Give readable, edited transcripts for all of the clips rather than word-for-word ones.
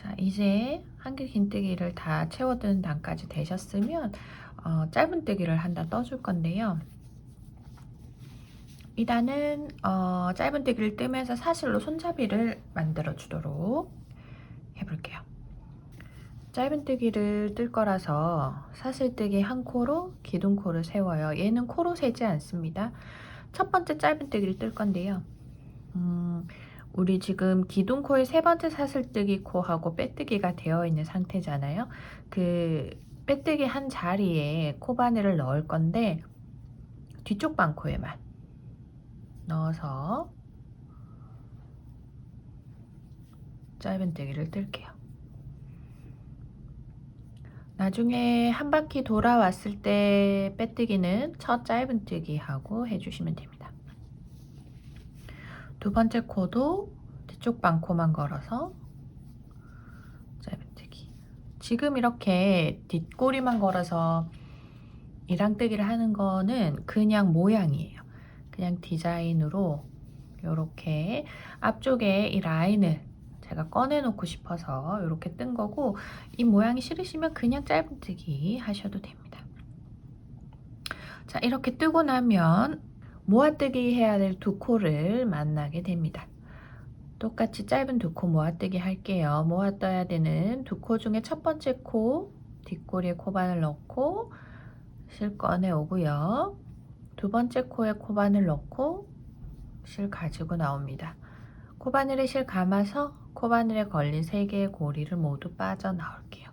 자, 이제 한길 긴뜨기를 다 채워드는 단까지 되셨으면 짧은뜨기를 한 단 떠줄 건데요. 일단은 짧은뜨기를 뜨면서 사슬로 손잡이를 만들어 주도록 해볼게요. 짧은뜨기를 뜰 거라서 사슬뜨기 한 코로 기둥코를 세워요. 얘는 코로 세지 않습니다. 첫 번째 짧은뜨기를 뜰 건데요. 우리 지금 기둥코의 세 번째 사슬뜨기 코하고 빼뜨기가 되어 있는 상태잖아요. 그 빼뜨기 한 자리에 코바늘을 넣을 건데 뒤쪽 반코에만 넣어서 짧은뜨기를 뜰게요. 나중에 한 바퀴 돌아왔을 때 빼뜨기는 첫 짧은뜨기 하고 해주시면 됩니다. 두 번째 코도 뒤쪽 반코만 걸어서 짧은뜨기. 지금 이렇게 뒷꼬리만 걸어서 이랑뜨기를 하는 거는 그냥 모양이에요. 그냥 디자인으로 이렇게 앞쪽에 이 라인을 제가 꺼내 놓고 싶어서 이렇게 뜬 거고, 이 모양이 싫으시면 그냥 짧은뜨기 하셔도 됩니다. 자, 이렇게 뜨고 나면 모아뜨기 해야 될 두 코를 만나게 됩니다. 똑같이 짧은 두 코 모아뜨기 할게요. 모아떠야 되는 두 코 중에 첫 번째 코 뒷꼬리에 코바늘 넣고 실 꺼내 오고요. 두 번째 코에 코바늘 넣고 실 가지고 나옵니다. 코바늘에 실 감아서 코바늘에 걸린 3개의 고리를 모두 빠져나올게요.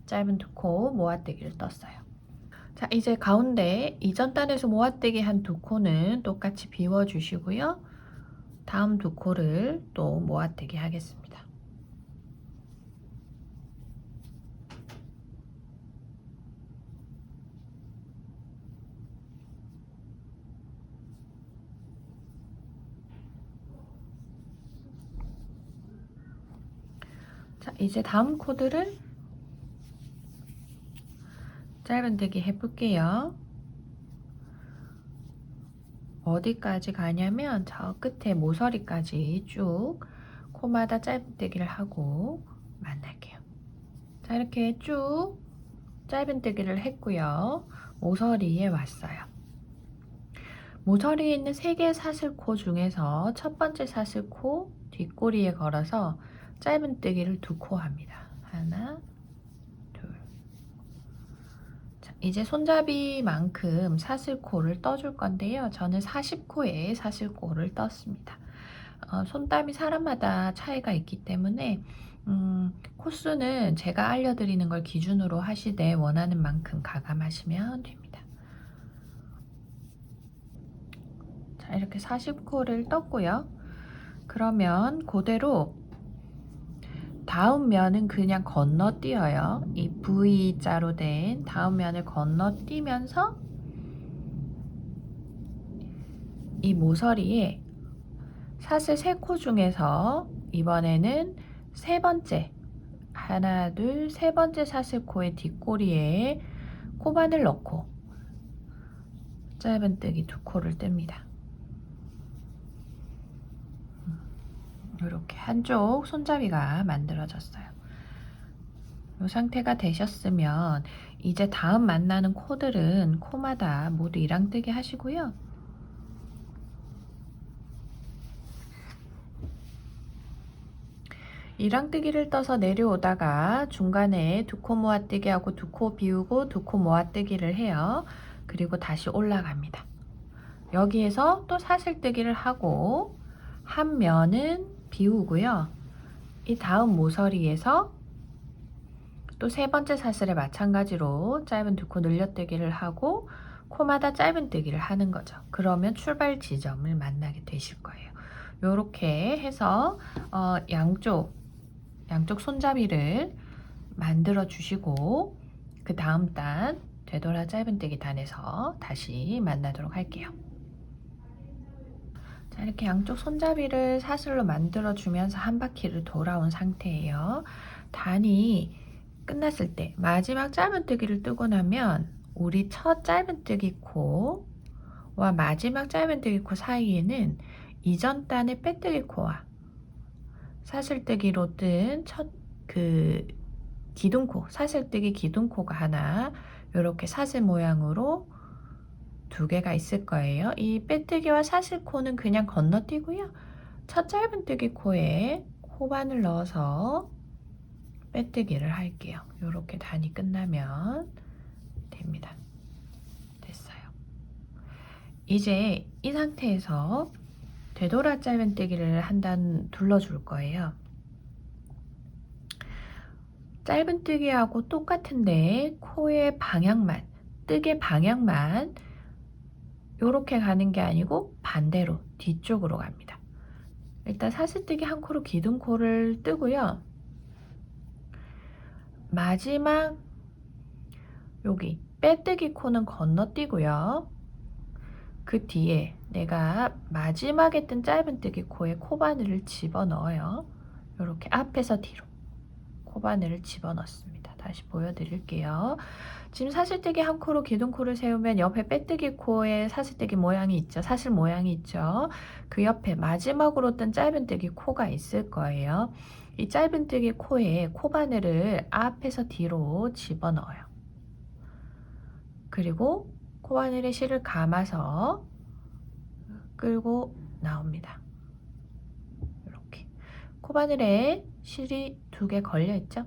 짧은 두 코 모아뜨기를 떴어요. 자, 이제 가운데 이전 단에서 모아뜨기 한 두 코는 똑같이 비워주시고요. 다음 두 코를 또 모아뜨기 하겠습니다. 자, 이제 다음 코드를 짧은뜨기 해볼게요. 어디까지 가냐면 저 끝에 모서리까지 쭉 코마다 짧은뜨기를 하고 만날게요. 자, 이렇게 쭉 짧은뜨기를 했고요. 모서리에 왔어요. 모서리에 있는 3개의 사슬코 중에서 첫 번째 사슬코 뒷꼬리에 걸어서 짧은뜨기를 2코 합니다. 하나, 둘. 자, 이제 손잡이만큼 사슬코를 떠줄 건데요. 저는 40코의 사슬코를 떴습니다. 손땀이 사람마다 차이가 있기 때문에 코수는 제가 알려드리는 걸 기준으로 하시되 원하는 만큼 가감하시면 됩니다. 자, 이렇게 40코를 떴고요. 그러면 그대로 다음 면은 그냥 건너뛰어요. 이 V자로 된 다음 면을 건너뛰면서 이 모서리에 사슬 3코 중에서 이번에는 세 번째, 하나, 둘, 세 번째 사슬코의 뒷꼬리에 코바늘 넣고 짧은뜨기 2코를 뜹니다. 이렇게 한쪽 손잡이가 만들어졌어요. 이 상태가 되셨으면 이제 다음 만나는 코들은 코마다 모두 이랑뜨기 하시고요. 이랑뜨기를 떠서 내려오다가 중간에 2코 모아뜨기 하고 2코 비우고 2코 모아뜨기를 해요. 그리고 다시 올라갑니다. 여기에서 또 사슬뜨기를 하고 한 면은 비우고요. 이 다음 모서리에서 또 세 번째 사슬에 마찬가지로 짧은 2코 늘려뜨기를 하고 코마다 짧은뜨기를 하는 거죠. 그러면 출발 지점을 만나게 되실 거예요. 이렇게 해서 양쪽 손잡이를 만들어 주시고 그 다음 단 되돌아 짧은뜨기 단에서 다시 만나도록 할게요. 자, 이렇게 양쪽 손잡이를 사슬로 만들어 주면서 한 바퀴를 돌아온 상태예요. 단이 끝났을 때 마지막 짧은뜨기를 뜨고 나면 우리 첫 짧은뜨기 코와 마지막 짧은뜨기 코 사이에는 이전 단의 빼뜨기 코와 사슬뜨기로 뜬 첫 그 기둥코, 사슬뜨기 기둥코가 하나 이렇게 사슬 모양으로 2개가 있을 거예요. 이 빼뜨기와 사슬코는 그냥 건너뛰고요. 첫 짧은뜨기 코에 코바늘 넣어서 빼뜨기를 할게요. 이렇게 단이 끝나면 됩니다. 됐어요. 이제 이 상태에서 되돌아 짧은뜨기를 한 단 둘러줄 거예요. 짧은뜨기하고 똑같은데 코의 방향만, 뜨개 방향만 이렇게 가는 게 아니고 반대로 뒤쪽으로 갑니다. 일단 사슬뜨기 한 코로 기둥코를 뜨고요. 마지막 여기 빼뜨기 코는 건너뛰고요. 그 뒤에 내가 마지막에 뜬 짧은뜨기 코에 코바늘을 집어넣어요. 이렇게 앞에서 뒤로 코바늘을 집어넣습니다. 다시 보여드릴게요. 지금 사슬뜨기 한 코로 기둥코를 세우면 옆에 빼뜨기 코에 사슬뜨기 모양이 있죠. 사슬 모양이 있죠. 그 옆에 마지막으로 뜬 짧은뜨기 코가 있을 거예요. 이 짧은뜨기 코에 코바늘을 앞에서 뒤로 집어넣어요. 그리고 코바늘에 실을 감아서 끌고 나옵니다. 이렇게 코바늘에 실이 2개 걸려 있죠.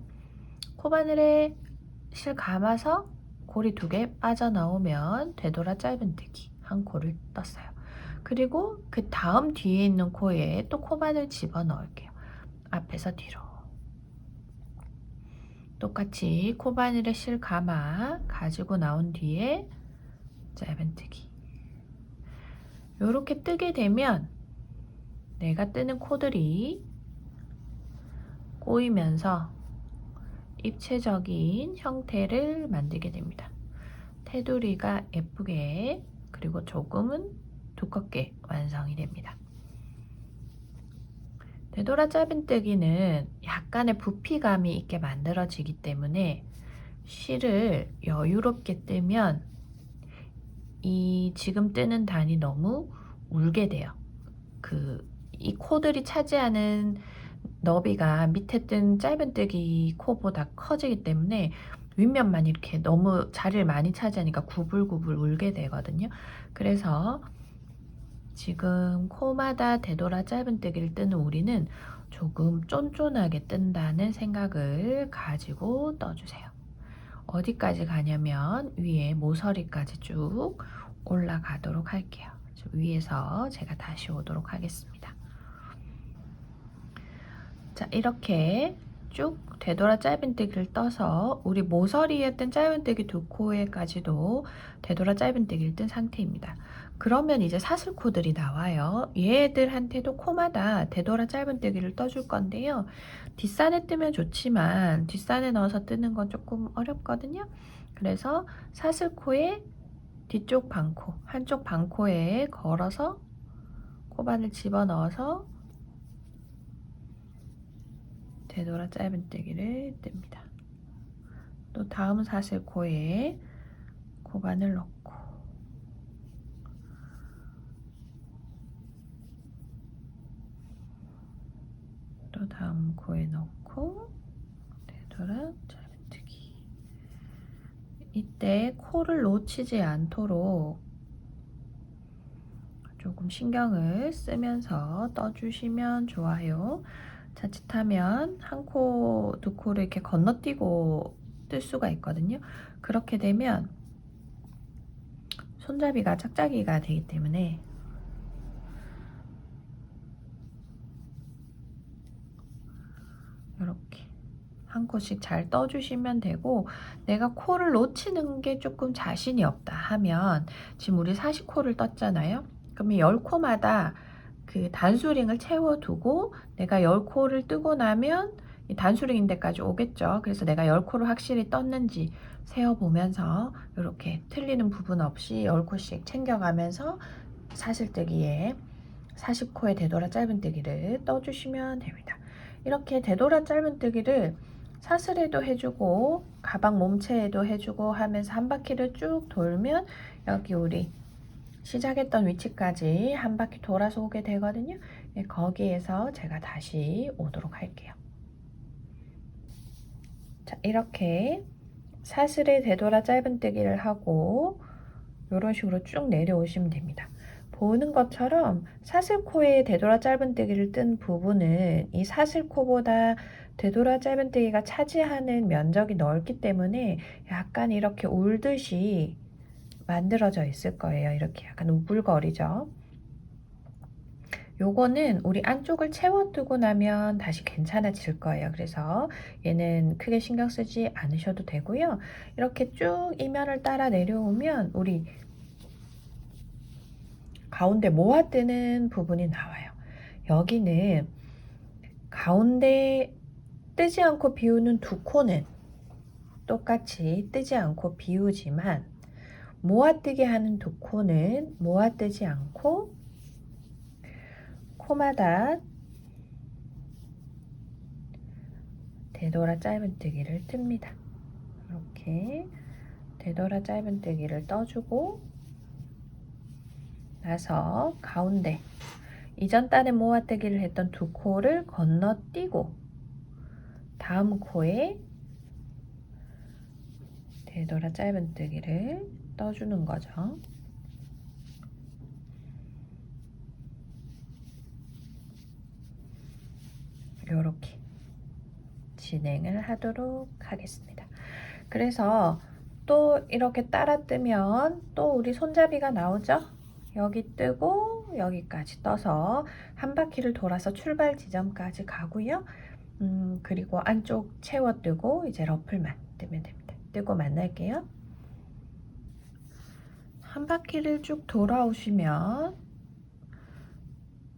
코바늘에 실 감아서 고리 2개 빠져나오면 되돌아 짧은뜨기 한 코를 떴어요. 그리고 그 다음 뒤에 있는 코에 또 코바늘 집어넣을게요. 앞에서 뒤로 똑같이 코바늘에 실 감아 가지고 나온 뒤에 짧은뜨기. 이렇게 뜨게 되면 내가 뜨는 코들이 꼬이면서 입체적인 형태를 만들게 됩니다. 테두리가 예쁘게 그리고 조금은 두껍게 완성이 됩니다. 되돌아 짧은뜨기는 약간의 부피감이 있게 만들어지기 때문에 실을 여유롭게 뜨면 이 지금 뜨는 단이 너무 울게 돼요. 이 코들이 차지하는 너비가 밑에 뜬 짧은뜨기 코보다 커지기 때문에 윗면만 이렇게 너무 자리를 많이 차지하니까 구불구불 울게 되거든요. 그래서 지금 코마다 되돌아 짧은뜨기를 뜨는 우리는 조금 쫀쫀하게 뜬다는 생각을 가지고 떠주세요. 어디까지 가냐면 위에 모서리까지 쭉 올라가도록 할게요. 위에서 제가 다시 오도록 하겠습니다. 자, 이렇게 쭉 되돌아 짧은뜨기를 떠서 우리 모서리에 뜬 짧은뜨기 2코에까지도 되돌아 짧은뜨기를 뜬 상태입니다. 그러면 이제 사슬코들이 나와요. 얘들한테도 코마다 되돌아 짧은뜨기를 떠줄 건데요. 뒷산에 뜨면 좋지만 뒷산에 넣어서 뜨는 건 조금 어렵거든요. 그래서 사슬코의 뒤쪽 반코, 한쪽 반코에 걸어서 코바늘 집어넣어서 되돌아 짧은뜨기를 뜹니다. 또 다음 사슬코에 코바늘 넣고 또 다음 코에 넣고 되돌아 짧은뜨기. 이때 코를 놓치지 않도록 조금 신경을 쓰면서 떠주시면 좋아요. 자칫하면 한 코, 2코를 이렇게 건너뛰고 뜰 수가 있거든요. 그렇게 되면 손잡이가 짝짝이가 되기 때문에 이렇게 한 코씩 잘 떠주시면 되고, 내가 코를 놓치는 게 조금 자신이 없다 하면 지금 우리 40코를 떴잖아요. 그러면 10코마다 그 단수링을 채워두고 내가 10코를 뜨고 나면 이 단수링인 데까지 오겠죠. 그래서 내가 10코를 확실히 떴는지 세어보면서 이렇게 틀리는 부분 없이 10코씩 챙겨가면서 사슬뜨기에 40코의 되돌아 짧은뜨기를 떠주시면 됩니다. 이렇게 되돌아 짧은뜨기를 사슬에도 해주고 가방 몸체에도 해주고 하면서 한 바퀴를 쭉 돌면 여기 우리 시작했던 위치까지 한 바퀴 돌아서 오게 되거든요. 거기에서 제가 다시 오도록 할게요. 자, 이렇게 사슬에 되돌아 짧은뜨기를 하고 이런 식으로 쭉 내려오시면 됩니다. 보는 것처럼 사슬코에 되돌아 짧은뜨기를 뜬 부분은 이 사슬코보다 되돌아 짧은뜨기가 차지하는 면적이 넓기 때문에 약간 이렇게 울듯이 만들어져 있을 거예요. 이렇게 약간 우글거리죠. 요거는 우리 안쪽을 채워두고 나면 다시 괜찮아질 거예요. 그래서 얘는 크게 신경 쓰지 않으셔도 되고요. 이렇게 쭉 이면을 따라 내려오면 우리 가운데 모아뜨는 부분이 나와요. 여기는 가운데 뜨지 않고 비우는 두 코는 똑같이 뜨지 않고 비우지만 모아뜨게 하는 두 코는 모아뜨지 않고 코마다 되돌아 짧은뜨기를 뜹니다. 이렇게 되돌아 짧은뜨기를 떠주고 나서 가운데 이전 단에 모아뜨기를 했던 두 코를 건너뛰고 다음 코에 되돌아 짧은뜨기를 떠주는 거죠. 이렇게 진행을 하도록 하겠습니다. 그래서 또 이렇게 따라 뜨면 또 우리 손잡이가 나오죠. 여기 뜨고 여기까지 떠서 한 바퀴를 돌아서 출발 지점까지 가고요. 그리고 안쪽 채워 뜨고 이제 러플만 뜨면 됩니다. 뜨고 만날게요. 한 바퀴를 쭉 돌아오시면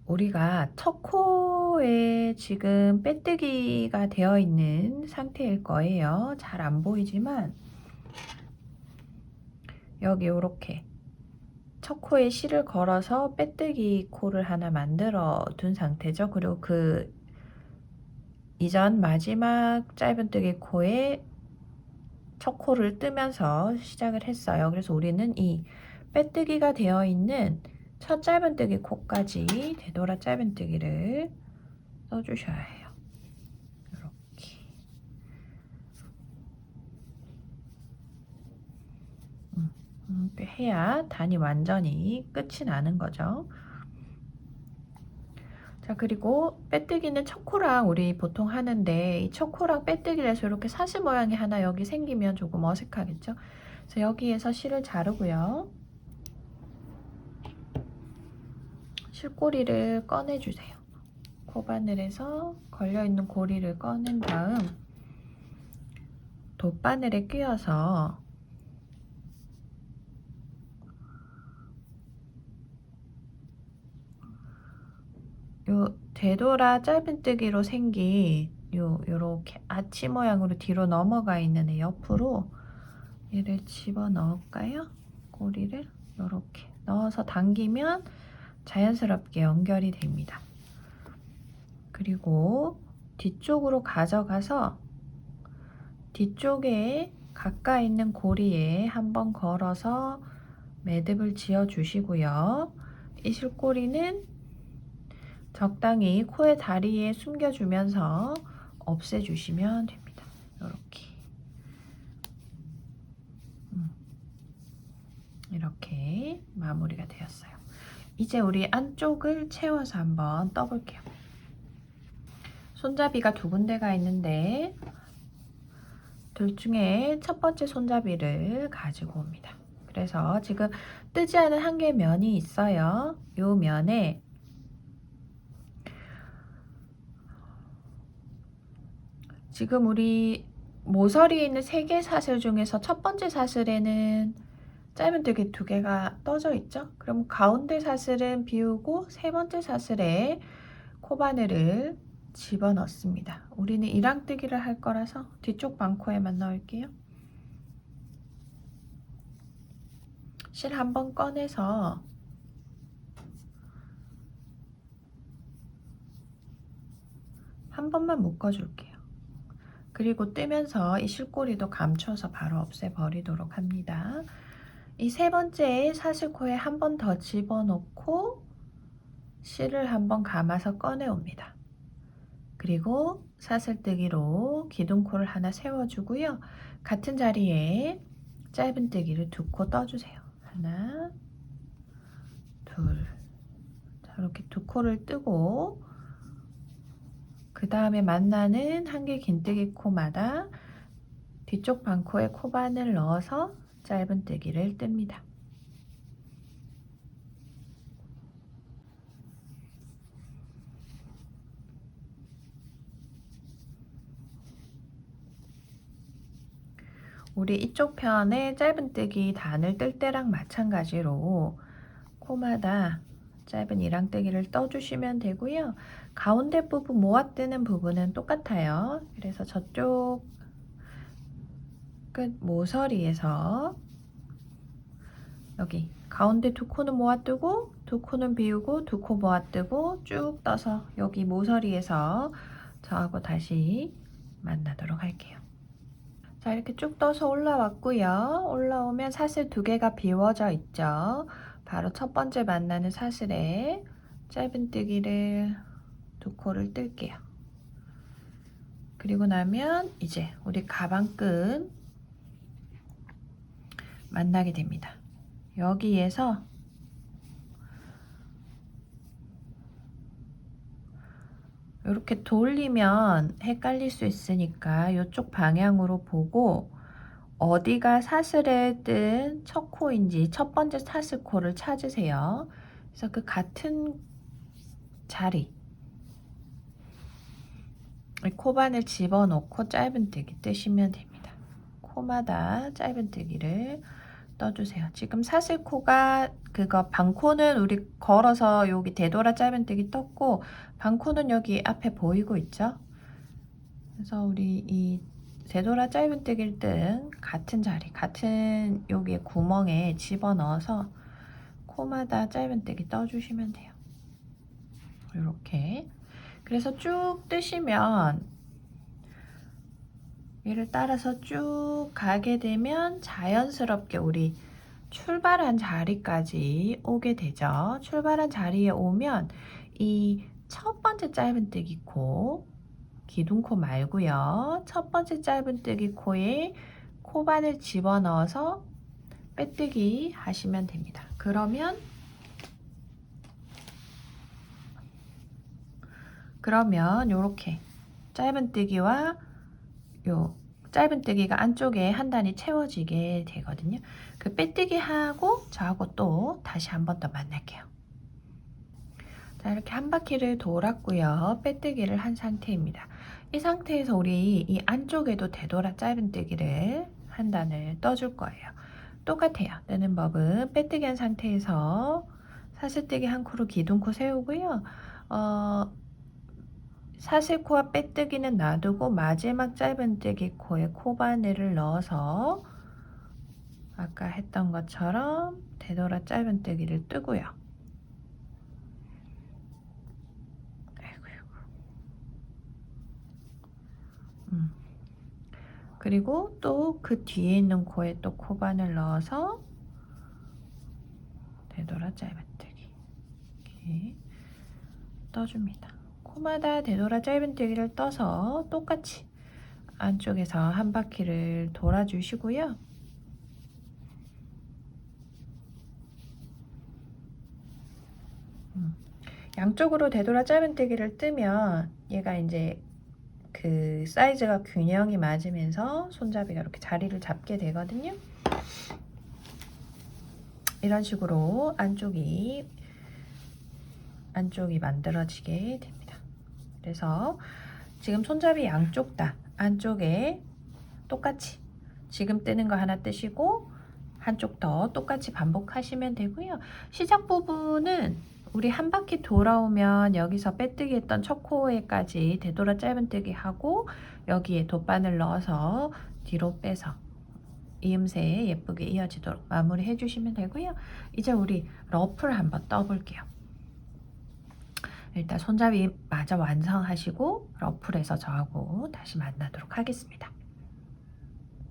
우리가 첫 코에 지금 빼뜨기가 되어 있는 상태일 거예요. 잘 안 보이지만 여기 이렇게 첫 코에 실을 걸어서 빼뜨기 코를 하나 만들어 둔 상태죠. 그리고 그 이전 마지막 짧은뜨기 코에 첫 코를 뜨면서 시작을 했어요. 그래서 우리는 이 빼뜨기가 되어 있는 첫 짧은뜨기 코까지 되돌아 짧은뜨기를 써주셔야 해요. 이렇게 해야 단이 완전히 끝이 나는 거죠. 자, 그리고 빼뜨기는 첫 코랑 우리 보통 하는데 이 첫 코랑 빼뜨기를 해서 이렇게 사슬 모양이 하나 여기 생기면 조금 어색하겠죠. 그래서 여기에서 실을 자르고요. 실꼬리를 꺼내주세요. 코바늘에서 걸려있는 고리를 꺼낸 다음 돗바늘에 끼워서 요 되돌아 짧은뜨기로 생긴 요렇게 아치 모양으로 뒤로 넘어가 있는 애 옆으로 얘를 집어 넣을까요? 고리를 요렇게 넣어서 당기면 자연스럽게 연결이 됩니다. 그리고 뒤쪽으로 가져가서 뒤쪽에 가까이 있는 고리에 한번 걸어서 매듭을 지어 주시고요. 이 실꼬리는 적당히 코의 다리에 숨겨주면서 없애주시면 됩니다. 이렇게 마무리가 되었어요. 이제 우리 안쪽을 채워서 한번 떠볼게요. 손잡이가 두 군데가 있는데 둘 중에 첫 번째 손잡이를 가지고 옵니다. 그래서 지금 뜨지 않은 한 개의 면이 있어요. 이 면에 지금 우리 모서리에 있는 3개 사슬 중에서 첫 번째 사슬에는 짧은뜨기 2개가 떠져 있죠. 그럼 가운데 사슬은 비우고 세 번째 사슬에 코바늘을 집어넣습니다. 우리는 이랑뜨기를 할 거라서 뒤쪽 반코에만 넣을게요. 실 한번 꺼내서 한 번만 묶어줄게요. 그리고 뜨면서 이 실꼬리도 감춰서 바로 없애버리도록 합니다. 이 세 번째 사슬코에 한 번 더 집어넣고 실을 한번 감아서 꺼내옵니다. 그리고 사슬뜨기로 기둥코를 하나 세워주고요. 같은 자리에 짧은뜨기를 2코 떠주세요. 하나, 둘. 자, 이렇게 2코를 뜨고 그 다음에 만나는 한 개 긴뜨기 코마다 뒤쪽 반코에 코바늘 넣어서 짧은뜨기를 뜹니다. 우리 이쪽 편에 짧은뜨기 단을 뜰 때랑 마찬가지로 코마다 짧은 이랑뜨기를 떠주시면 되고요. 가운데 부분 모아뜨는 부분은 똑같아요. 그래서 저쪽 끝 모서리에서 여기 가운데 2코는 모아뜨고 2코는 비우고 2코 모아뜨고 쭉 떠서 여기 모서리에서 저하고 다시 만나도록 할게요. 자, 이렇게 쭉 떠서 올라왔고요. 올라오면 사슬 2개가 비워져 있죠. 바로 첫 번째 만나는 사슬에 짧은뜨기를 2코를 뜰게요. 그리고 나면 이제 우리 가방끈 만나게 됩니다. 여기에서 이렇게 돌리면 헷갈릴 수 있으니까 이쪽 방향으로 보고 어디가 사슬에 뜬 첫 코인지 첫 번째 사슬 코를 찾으세요. 그래서 그 같은 자리 코바늘 집어넣고 짧은뜨기 뜨시면 됩니다. 코마다 짧은뜨기를 떠주세요. 지금 사슬코가 그거 반코는 우리 걸어서 여기 되돌아 짧은뜨기 떴고 반코는 여기 앞에 보이고 있죠. 그래서 우리 이 되돌아 짧은뜨기를 뜬 같은 자리 같은 여기 구멍에 집어넣어서 코마다 짧은뜨기 떠주시면 돼요. 이렇게 그래서 쭉 뜨시면 얘를 따라서 쭉 가게 되면 자연스럽게 우리 출발한 자리까지 오게 되죠. 출발한 자리에 오면 이 첫 번째 짧은뜨기 코, 기둥코 말고요. 첫 번째 짧은뜨기 코에 코바늘 집어넣어서 빼뜨기 하시면 됩니다. 그러면 요렇게 짧은뜨기와 요 짧은뜨기가 안쪽에 한 단이 채워지게 되거든요. 그 빼뜨기 하고 저하고 또 다시 한 번 더 만날게요. 자, 이렇게 한 바퀴를 돌았고요. 빼뜨기를 한 상태입니다. 이 상태에서 우리 이 안쪽에도 되돌아 짧은뜨기를 한 단을 떠줄 거예요. 똑같아요. 뜨는 법은 빼뜨기 한 상태에서 사슬뜨기 한 코로 기둥코 세우고요. 사슬코와 빼뜨기는 놔두고 마지막 짧은뜨기 코에 코바늘을 넣어서 아까 했던 것처럼 되돌아 짧은뜨기를 뜨고요. 그리고 또 그 뒤에 있는 코에 또 코바늘 넣어서 되돌아 짧은뜨기 이렇게 떠줍니다. 코마다 되돌아 짧은뜨기를 떠서 똑같이 안쪽에서 한 바퀴를 돌아주시고요. 양쪽으로 되돌아 짧은뜨기를 뜨면 얘가 이제 그 사이즈가 균형이 맞으면서 손잡이가 이렇게 자리를 잡게 되거든요. 이런 식으로 안쪽이 만들어지게 됩니다. 그래서 지금 손잡이 양쪽 다 안쪽에 똑같이 지금 뜨는 거 하나 뜨시고 한쪽 더 똑같이 반복하시면 되고요. 시작 부분은 우리 한 바퀴 돌아오면 여기서 빼뜨기 했던 첫 코에까지 되돌아 짧은뜨기 하고 여기에 돗바늘 넣어서 뒤로 빼서 이음새에 예쁘게 이어지도록 마무리 해주시면 되고요. 이제 우리 러프를 한번 떠볼게요. 일단 손잡이 마저 완성하시고 러프를 해서 저하고 다시 만나도록 하겠습니다.